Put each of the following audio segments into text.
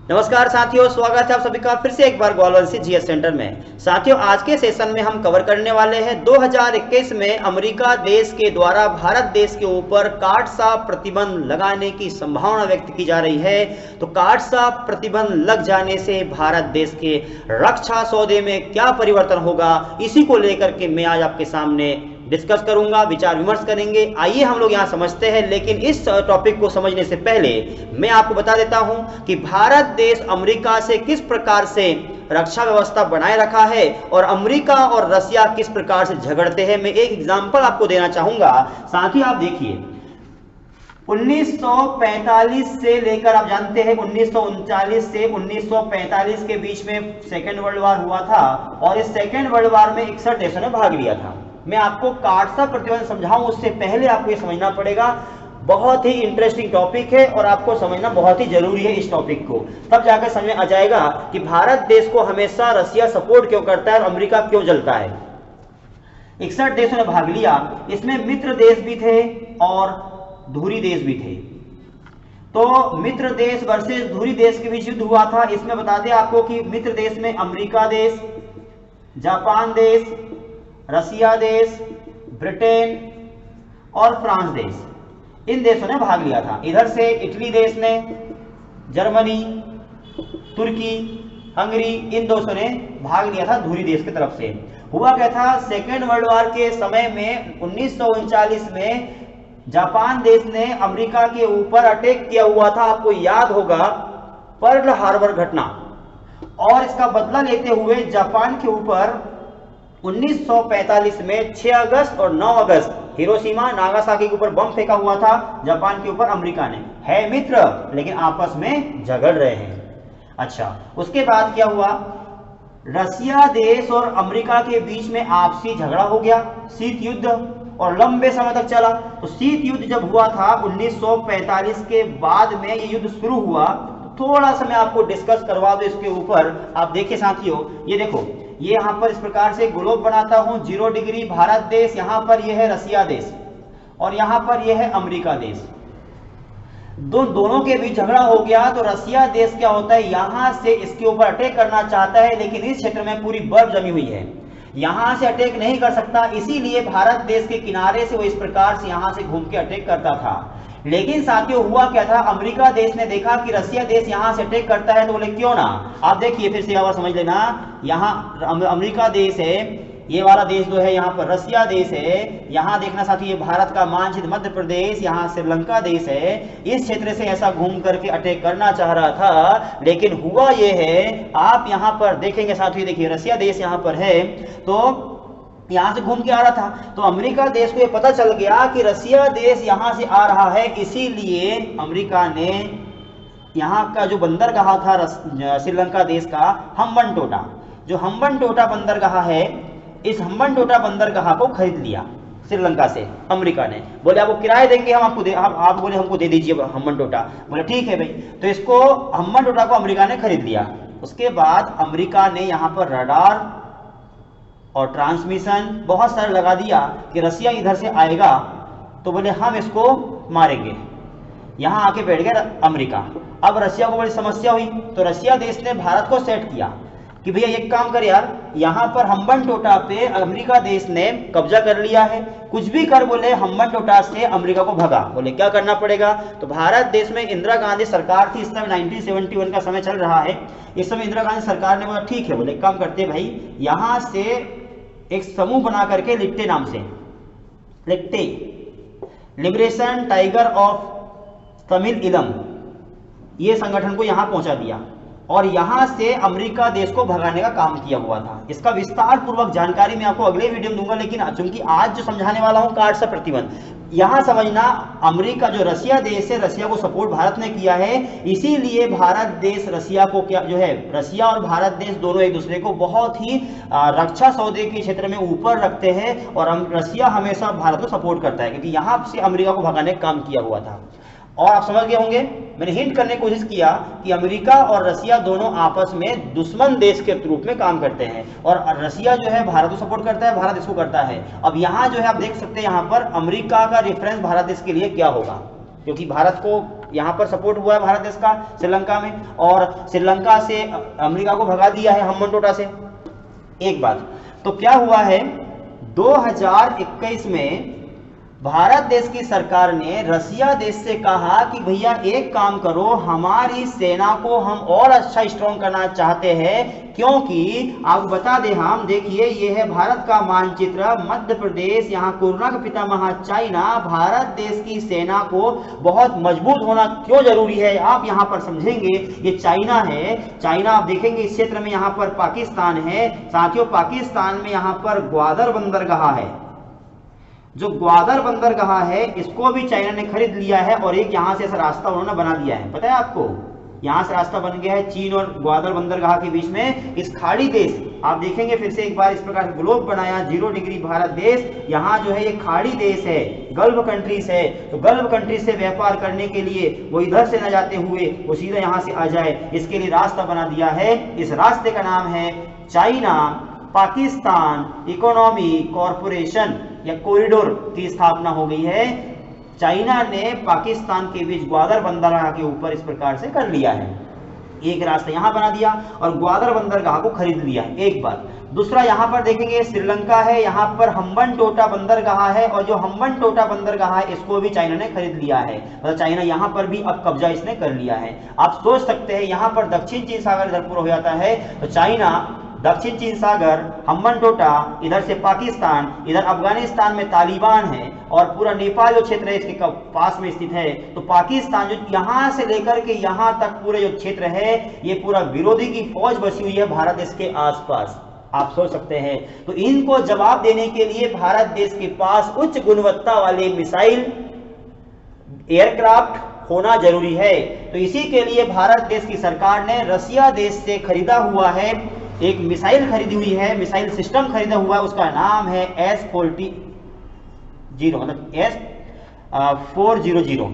नमस्कार साथियों, स्वागत है आप सभी का फिर से एक बार ग्वालियर जीएस सेंटर में। साथियों, आज के सेशन में हम कवर करने वाले हैं 2021 में अमेरिका देश के द्वारा भारत देश के ऊपर कार्ड सा प्रतिबंध लगाने की संभावना व्यक्त की जा रही है। तो कार्ड सा प्रतिबंध लग जाने से भारत देश के रक्षा सौदे में क्या परिवर्तन होगा, इसी को लेकर के मैं आज आपके सामने डिस्कस करूंगा, विचार विमर्श करेंगे। आइए हम लोग यहाँ समझते हैं, लेकिन इस टॉपिक को समझने से पहले मैं आपको बता देता हूं कि भारत देश अमेरिका से किस प्रकार से रक्षा व्यवस्था बनाए रखा है और अमेरिका और रशिया किस प्रकार से झगड़ते हैं। मैं एक एग्जांपल आपको देना चाहूंगा। साथ ही आप देखिए, 1945 से लेकर आप जानते हैं 1939 से 1945 के बीच में सेकेंड वर्ल्ड वॉर हुआ था और इस सेकेंड वर्ल्ड वॉर में 61 देशों ने भाग लिया था। मैं आपको कार्ड सा प्रतिबंध समझाऊं उससे पहले आपको यह समझना पड़ेगा, बहुत ही इंटरेस्टिंग टॉपिक है और आपको समझना बहुत ही जरूरी है इस टॉपिक को, तब जाकर समझ में आ जाएगा कि भारत देश को हमेशा रशिया सपोर्ट क्यों करता है और अमेरिका क्यों जलता है। 61 देशों ने भाग लिया, इसमें मित्र देश भी थे और धुरी देश भी थे। तो मित्र देश वर्सेस धुरी देश के बीच युद्ध हुआ था। इसमें बता दें आपको कि मित्र देश में अमेरिका देश, जापान देश, रसिया देश, ब्रिटेन और फ्रांस देश, इन देशों ने भाग लिया था। इधर से इटली देश ने, जर्मनी, तुर्की, हंगरी, इन देशों ने भाग लिया था धुरी देश की तरफ से। हुआ क्या था, सेकेंड वर्ल्ड वॉर के समय में 1939 में जापान देश ने अमेरिका के ऊपर अटैक किया हुआ था। आपको याद होगा पर्ल हार्बर घटना, और इसका बदला लेते हुए जापान के ऊपर 1945 में 6 अगस्त और 9 अगस्त हिरोशिमा नागासाकी के ऊपर बम फेंका हुआ था जापान के ऊपर। अमेरिका ने है मित्र लेकिन आपस में झगड़ रहे हैं। अच्छा, उसके बाद क्या हुआ, रसिया देश और अमेरिका के बीच में आपसी झगड़ा हो गया, शीत युद्ध, और लंबे समय तक चला। तो शीत युद्ध जब हुआ था 1945 के बाद में ये युद्ध शुरू हुआ, तो थोड़ा सा मैं आपको डिस्कस करवा दूं इसके ऊपर। आप देखिए साथियों, ये देखो, ये यहां पर इस प्रकार से ग्लोब बनाता हूं, 0 डिग्री भारत देश, यहां पर यह है रसिया देश और यहां पर यह है अमेरिका देश। दोनों के बीच झगड़ा हो गया। तो रसिया देश क्या होता है, यहां से इसके ऊपर अटैक करना चाहता है, लेकिन इस क्षेत्र में पूरी बर्फ जमी हुई है, यहां से अटैक नहीं कर सकता, इसीलिए भारत देश के किनारे से वो इस प्रकार से यहां से घूम के अटैक करता था। लेकिन साथियों हुआ क्या था, अमेरिका देश ने देखा कि रसिया देश यहां से अटैक करता है, तो बोले क्यों ना। आप देखिए फिर से एक बार समझ लेना, यहां अमेरिका देश है, ये वाला देश जो है यहाँ पर रसिया देश है, यहाँ देखना साथियों ये भारत का मानचित्र मध्य प्रदेश, यहाँ श्रीलंका देश है। इस क्षेत्र से ऐसा घूम करके अटैक करना चाह रहा था, लेकिन हुआ ये है, आप यहाँ पर देखेंगे साथियों, देखिए रसिया देश यहाँ पर है, तो यहां से घूम के आ रहा था। तो अमेरिका देश को ये पता चल गया कि रसिया देश यहां से आ रहा है, इसीलिए अमेरिका ने यहाँ का जो बंदरगाह था श्रीलंका देश का हम्बनटोटा, जो हम्बनटोटा बंदरगाह है, इस हम्बनटोटा बंदरगाह को खरीद लिया श्रीलंका से अमेरिका ने। बोले आपको किराए देंगे हम, आपको आप बोले हमको दे दीजिए हम्बनटोटा। बोले ठीक है भाई। तो इसको हम्बनटोटा को अमेरिका ने खरीद लिया। उसके बाद अमेरिका ने यहाँ पर रडार और ट्रांसमिशन बहुत सारे लगा दिया कि रसिया इधर से आएगा तो बोले हम इसको मारेंगे। यहां आके बैठ गया अमेरिका। अब रसिया को बड़ी समस्या हुई, तो रसिया देश ने भारत को सेट किया कि भैया एक काम कर यार, यहां पर हम्बनटोटा पे अमेरिका देश ने कब्जा कर लिया है, कुछ भी कर, बोले हम्बनटोटा से अमेरिका को भगा। बोले क्या करना पड़ेगा, तो भारत देश में इंदिरा गांधी सरकार थी, इस समय 1971 का समय चल रहा है। इस समय इंदिरा गांधी सरकार ने बोला ठीक है, बोले काम करते भाई, यहां से एक समूह बना करके लिट्टे नाम से, लिट्टे लिबरेशन टाइगर ऑफ तमिल इलम, ये संगठन को यहां पहुंचा दिया और यहां से अमेरिका देश को भगाने का काम किया हुआ था। इसका विस्तार पूर्वक जानकारी मैं आपको अगले वीडियो में दूंगा, लेकिन चूंकि आज जो समझाने वाला हूं कार्ड सा प्रतिबंध, यहां समझना अमेरिका जो रसिया देश है, रसिया को सपोर्ट भारत ने किया है, इसीलिए भारत देश रसिया को क्या जो है, रसिया और भारत देश दोनों एक दूसरे को बहुत ही रक्षा सौदे के क्षेत्र में ऊपर रखते हैं और रसिया हमेशा भारत को सपोर्ट करता है, क्योंकि यहां से अमेरिका को भगाने का काम किया हुआ था। और आप समझ गए होंगे, मैंने हिंट करने की कोशिश किया कि अमेरिका और रसिया दोनों आपस में दुश्मन देश के रूप में काम करते हैं और रसिया जो है भारत को सपोर्ट करता है, भारत इसको करता है। अब यहाँ जो है आप देख सकते हैं, यहाँ पर अमेरिका का रेफरेंस भारत देश के लिए क्या होगा, क्योंकि भारत को यहाँ पर सपोर्ट हुआ है भारत देश का श्रीलंका में, और श्रीलंका से अमेरिका को भगा दिया है हम्बनटोटा से। एक बात तो क्या हुआ है, 2021 में भारत देश की सरकार ने रसिया देश से कहा कि भैया एक काम करो, हमारी सेना को हम और अच्छा स्ट्रॉन्ग करना चाहते हैं, क्योंकि आपको बता दें हम, देखिए ये है भारत का मानचित्र, मध्य प्रदेश, यहाँ कोरोना का पितामह चाइना। भारत देश की सेना को बहुत मजबूत होना क्यों जरूरी है आप यहाँ पर समझेंगे। ये चाइना है, चाइना आप देखेंगे इस क्षेत्र में, यहाँ पर पाकिस्तान है साथियों, पाकिस्तान में यहाँ पर ग्वादर बंदरगाह है, जो ग्वादर बंदरगाह है इसको भी चाइना ने खरीद लिया है, और एक यहां से ऐसा रास्ता उन्होंने बना दिया है, पता है आपको, यहां से रास्ता बन गया है चीन और ग्वादर बंदरगाह के बीच में। इस खाड़ी देश आप देखेंगे फिर से एक बार इस प्रकार ग्लोब बनाया, 0 डिग्री भारत देश, यहाँ जो है ये खाड़ी देश है, गल्फ कंट्रीज है, तो गल्फ कंट्रीज से व्यापार करने के लिए वो इधर से न जाते हुए वो सीधा यहाँ से आ जाए, इसके लिए रास्ता बना दिया है। इस रास्ते का नाम है चाइना पाकिस्तान इकोनॉमी कॉरपोरेशन या कॉरिडोर की स्थापना हो गई है। चाइना ने पाकिस्तान के बीच ग्वादर बंदरगाह के ऊपर इस प्रकार से कर लिया है, एक रास्ता यहां बना दिया और ग्वादर बंदरगाह को खरीद लिया, एक बात। दूसरा यहां पर देखेंगे श्रीलंका है, यहां पर हम्बनटोटा बंदरगाह है, और जो हम्बनटोटा बंदरगाह है इसको भी चाइना ने खरीद लिया है, मतलब चाइना यहां पर भी अब कब्जा इसने कर लिया है। आप सोच सकते हैं यहां पर दक्षिण चीन सागर इधर पूरा हो जाता है, तो चाइना दक्षिण चीन सागर, हम्बनटोटा, इधर से पाकिस्तान, इधर अफगानिस्तान में तालिबान है, और पूरा नेपाल जो क्षेत्र है इसके पास में स्थित है। तो पाकिस्तान जो यहां से लेकर के यहां तक पूरे जो क्षेत्र है ये पूरा विरोधी की फौज बसी हुई है भारत देश के आसपास, आप सोच सकते हैं। तो इनको जवाब देने के लिए भारत देश के पास उच्च गुणवत्ता वाले मिसाइल एयरक्राफ्ट होना जरूरी है। तो इसी के लिए भारत देश की सरकार ने रसिया देश से खरीदा हुआ है, एक मिसाइल खरीदी हुई है, मिसाइल सिस्टम खरीदा हुआ है, उसका नाम है S-400, मतलब S-400।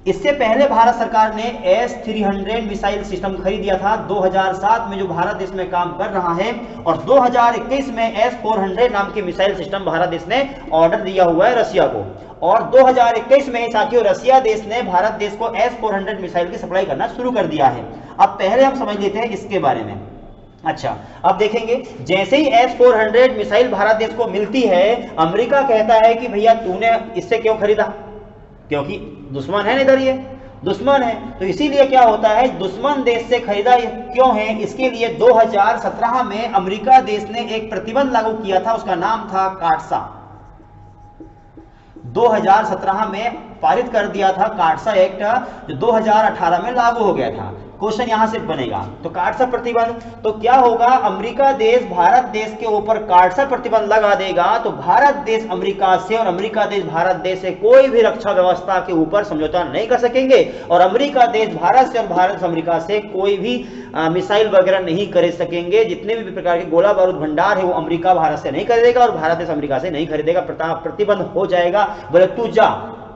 इससे पहले भारत सरकार ने S-300 मिसाइल सिस्टम खरीद दिया था 2007 में, जो भारत देश में काम कर रहा है, और 2021 में S-400 नाम के मिसाइल सिस्टम भारत देश ने ऑर्डर दिया हुआ है रसिया को, और 2021 में साथियों रसिया देश ने भारत देश को S-400 मिसाइल की सप्लाई करना शुरू कर दिया है। अब पहले हम समझ लेते हैं इसके बारे में। अच्छा, अब देखेंगे जैसे ही S-400 मिसाइल भारत देश को मिलती है, अमेरिका कहता है कि भैया तूने इससे क्यों खरीदा, क्योंकि दुश्मन है, इधर ये दुश्मन है, तो इसीलिए क्या होता है, दुश्मन देश से खरीदा क्यों है, इसके लिए 2017 में अमेरिका देश ने एक प्रतिबंध लागू किया था, उसका नाम था काटसा। 2017 में पारित कर दिया था काटसा एक्ट, जो 2018 में लागू हो गया था। क्वेश्चन यहां से बनेगा, तो काटसा प्रतिबंध, तो क्या होगा, अमेरिका देश भारत देश के ऊपर काटसा प्रतिबंध लगा देगा, तो भारत देश अमेरिका से और अमेरिका देश भारत देश से कोई भी रक्षा व्यवस्था के ऊपर समझौता नहीं कर सकेंगे, और अमेरिका देश भारत से और भारत अमेरिका से कोई भी मिसाइल वगैरह नहीं खरीद सकेंगे। जितने भी प्रकार के गोला बारूद भंडार है वो अमेरिका भारत से नहीं खरीदेगा और भारत देश अमेरिका से नहीं खरीदेगा, प्रतिबंध हो जाएगा। बोले तू जा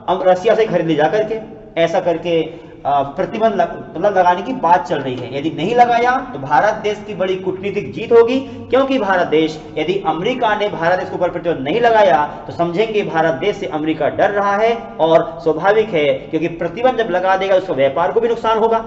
रसिया से खरीद ले जा करके, ऐसा करके प्रतिबंध लगाने की बात चल रही है। यदि नहीं लगाया तो भारत देश की बड़ी कूटनीतिक जीत होगी, क्योंकि भारत देश, यदि अमेरिका ने भारत देश के ऊपर प्रतिबंध नहीं लगाया तो समझेंगे भारत देश से अमेरिका डर रहा है, और स्वाभाविक है क्योंकि प्रतिबंध जब लगा देगा उसको व्यापार को भी नुकसान होगा,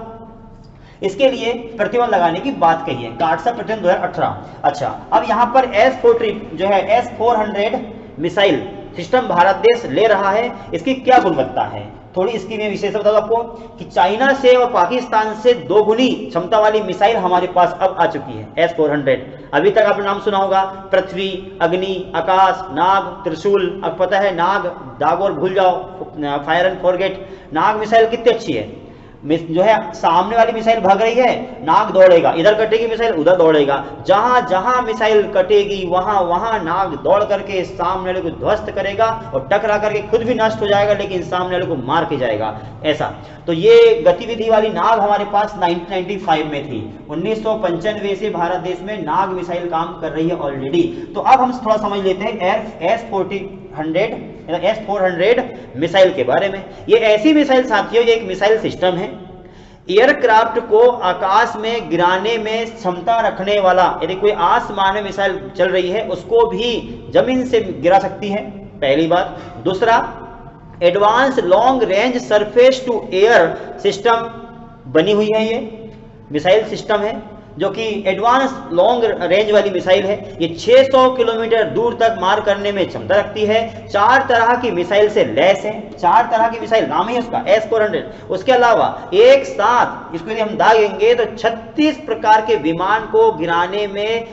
इसके लिए प्रतिबंध लगाने की बात कही है, काटसा प्रतिबंध 2018। अच्छा, अब यहां पर S-400 मिसाइल सिस्टम भारत देश ले रहा है, इसकी क्या गुणवत्ता है, थोड़ी इसकी मैं विशेषता बता दूं आपको कि चाइना से और पाकिस्तान से 2 गुनी क्षमता वाली मिसाइल हमारे पास अब आ चुकी है S-400। अभी तक आपने नाम सुना होगा पृथ्वी, अग्नि, आकाश, नाग, त्रिशूल। अब पता है नाग, दाग और भूल जाओ, fire and forget. Nag missile कितनी अच्छी है, जो है सामने वाली मिसाइल भाग रही है, नाग दौड़ेगा, इधर कटेगी मिसाइल उधर दौड़ेगा, जहां जहां मिसाइल कटेगी वहां वहां नाग दौड़ करके सामने वाले को ध्वस्त करेगा और टकरा करके खुद भी नष्ट हो जाएगा, लेकिन सामने वाले को मार के जाएगा, ऐसा। तो ये गतिविधि वाली नाग हमारे पास 1995 में थी, 1995 से भारत देश में नाग मिसाइल काम कर रही है ऑलरेडी। तो अब हम थोड़ा समझ लेते हैं S-400 मिसाइल के बारे में। ये ऐसी मिसाइल साथियों, ये एक मिसाइल सिस्टम है, एयरक्राफ्ट को आकाश में गिराने में क्षमता रखने वाला। यदि कोई आसमान में मिसाइल चल रही है उसको भी जमीन से गिरा सकती है, पहली बात। दूसरा, advance long range surface to air system बनी हुई है। ये मिसाइल सिस्टम है जो कि एडवांस लॉन्ग रेंज वाली मिसाइल है। ये 600 किलोमीटर दूर तक मार करने में क्षमता रखती है। 4 तरह की मिसाइल से लैस है। 4 तरह की मिसाइल, नाम ही उसका S-400। उसके अलावा एक साथ इसको यदि हम दागेंगे तो 36 प्रकार के विमान को गिराने में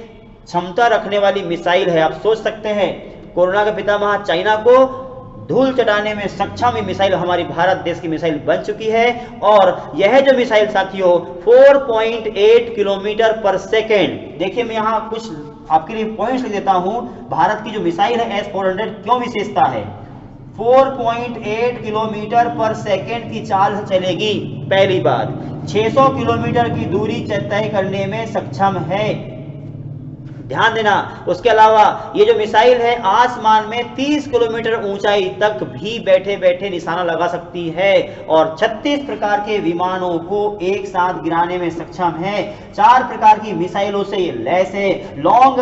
क्षमता रखने वाली मिसाइल है। आप सोच सकते हैं, कोरोना का पितामह चाइना को धूल चटाने में सक्षम मिसाइल हमारी भारत देश की मिसाइल बन चुकी है। और यह जो मिसाइल साथियों 4.8 किलोमीटर पर सेकेंड, देखिए मैं यहां कुछ आपके लिए पॉइंट्स लिख देता हूं। भारत की जो मिसाइल है S-400 क्यों विशेषता है, 4.8 किलोमीटर पर सेकेंड की चाल चलेगी। पहली बात, 600 किलोमीटर की दूरी तय करने में सक्षम है, ध्यान देना। उसके अलावा ये जो मिसाइल है आसमान में 30 किलोमीटर ऊंचाई तक भी बैठे बैठे निशाना लगा सकती है और 36 प्रकार के विमानों को एक साथ गिराने में सक्षम है। 4 प्रकार की मिसाइलों से ये लैस है। लॉन्ग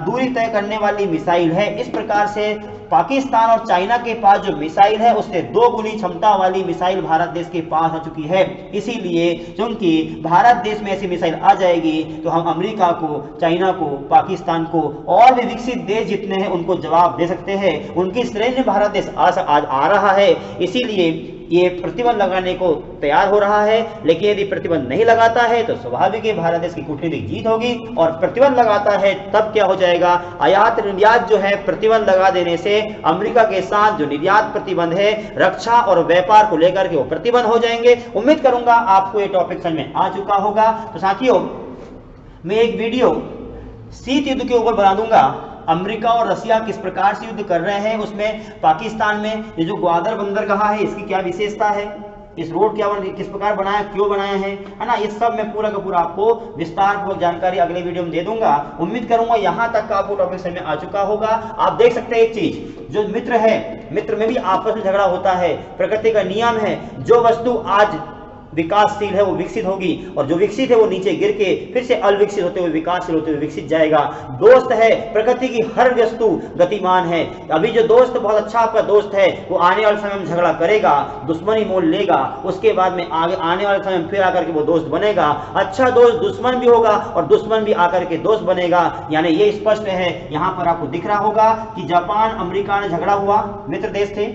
दूरी तय करने वाली मिसाइल है। इस प्रकार से पाकिस्तान और चाइना के पास जो मिसाइल है उससे 2 गुनी क्षमता वाली मिसाइल भारत देश के पास आ चुकी है। इसीलिए क्योंकि भारत देश में ऐसी मिसाइल आ जाएगी तो हम अमेरिका को, चाइना को, पाकिस्तान को और भी विकसित देश जितने हैं उनको जवाब दे सकते हैं। उनकी श्रेणी में भारत देश आज आ रहा है। इसीलिए ये प्रतिबंध लगाने को तैयार हो रहा है। लेकिन यदि प्रतिबंध नहीं लगाता है तो स्वाभाविक है भारत देश की कूटनीतिक जीत होगी। और प्रतिबंध लगाता है तब क्या हो जाएगा, आयात निर्यात जो है प्रतिबंध लगा देने से अमेरिका के साथ जो निर्यात प्रतिबंध है रक्षा और व्यापार को लेकर के वो प्रतिबंध हो जाएंगे। उम्मीद करूंगा आपको ये टॉपिक समझ में आ चुका होगा। तो साथियों मैं एक वीडियो शीत युद्ध के ऊपर बना दूंगा, अमेरिका और रशिया किस प्रकार से युद्ध कर रहे हैं, उसमें पाकिस्तान में ये जो ग्वादर बंदरगाह है इसकी क्या विशेषता है, इस रोड क्या किस प्रकार बनाया, क्यों बनाया है ना, ये सब मैं पूरा का पूरा आपको विस्तार पूर्वक जानकारी अगले वीडियो में दे दूंगा। उम्मीद करूंगा यहां तक का आपको टॉपिक समझ में आ चुका होगा। आप देख सकते हैं एक चीज, जो मित्र है, मित्र में भी आपस में झगड़ा होता है, प्रकृति का नियम है। जो वस्तु आज विकासशील है वो विकसित होगी और जो विकसित है वो नीचे गिर के फिर से अविकसित होते हुए विकासशील होते हुए विकसित जाएगा। दोस्त है, प्रकृति की हर वस्तु गतिमान है। अभी जो दोस्त बहुत अच्छा आपका दोस्त है वो आने वाले समय में झगड़ा करेगा, दुश्मनी मोल लेगा, उसके बाद में आगे आने वाले समय में फिर आकर के वो दोस्त बनेगा। अच्छा दोस्त दुश्मन भी होगा और दुश्मन भी आकर के दोस्त बनेगा। यानी ये स्पष्ट है, यहाँ पर आपको दिख रहा होगा कि जापान अमेरिका ने झगड़ा हुआ, मित्र देश थे।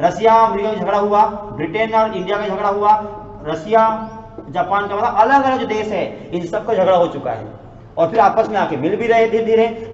रशिया अमेरिका में झगड़ा हुआ, ब्रिटेन और इंडिया का झगड़ा हुआ, रशिया जापान का, मतलब अलग अलग जो देश है इन सबका झगड़ा हो चुका है और फिर आपस में आके मिल भी रहे धीरे धीरे।